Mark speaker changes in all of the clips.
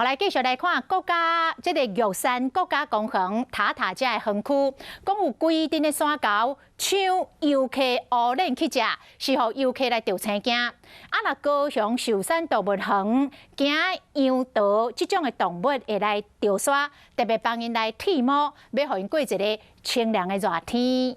Speaker 1: 后来继续来看国家这个玉山国家公园塔塔这个园区，讲有规定的山沟，抢游客乌链去食，是互游客来钓青镜。若高雄寿山动物园行羊道这种的动物会来钓沙，特别帮因来剃毛，要互因过一个清凉的热天。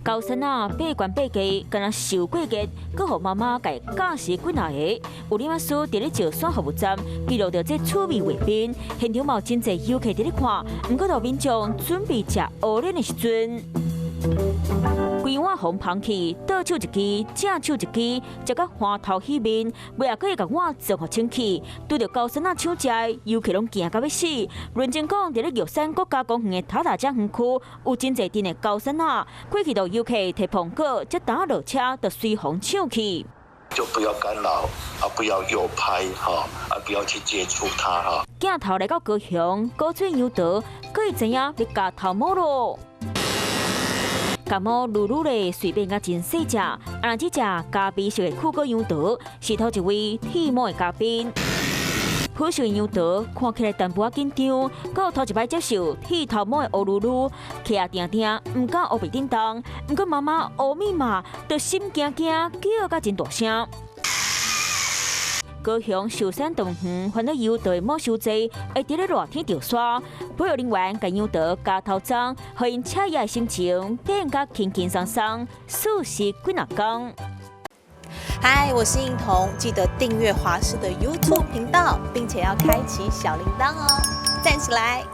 Speaker 2: 高山啊，八关八界，敢若受过热，搁互妈妈家教示几哪个。有理马师伫咧石山服务站记录到这趣味画面，现场嘛有真侪游客伫咧看，毋过有民众准备食乌链的时阵。 规碗红螃蟹，倒手一支，正手一支，食到花头起面，尾仔可以甲碗做互清气。拄着高山啊抢食，游客拢惊到要死。认真讲，伫咧玉山国家公园的塔塔江园区，有真侪阵的高山啊，过去到游客摕苹果，才打落车，就随风抢去。
Speaker 3: 就不要干扰不要诱拍不要去接触它
Speaker 2: 镜头来到高雄高水羊道，可以知影要加头毛咯。 甲毛噜噜咧，随便甲真细只，这只嘉宾是酷哥羊道，是头一位剃毛的嘉宾。普秀羊道看起来淡薄仔紧张，佮头一摆接受剃头毛的乌噜噜，徛啊定定，唔敢乌鼻叮当，不过妈妈乌密码，就心惊惊，叫甲真大声。 高雄寿山动物园烦恼羊道的某收济，会伫咧热天钓沙，保育人员甲羊道加头章，互因惬意的心情变甲轻轻松松，舒适几若工。
Speaker 4: 嗨，我是映彤，记得订阅华视的 YouTube 频道，并且要开启小铃铛哦，站起来！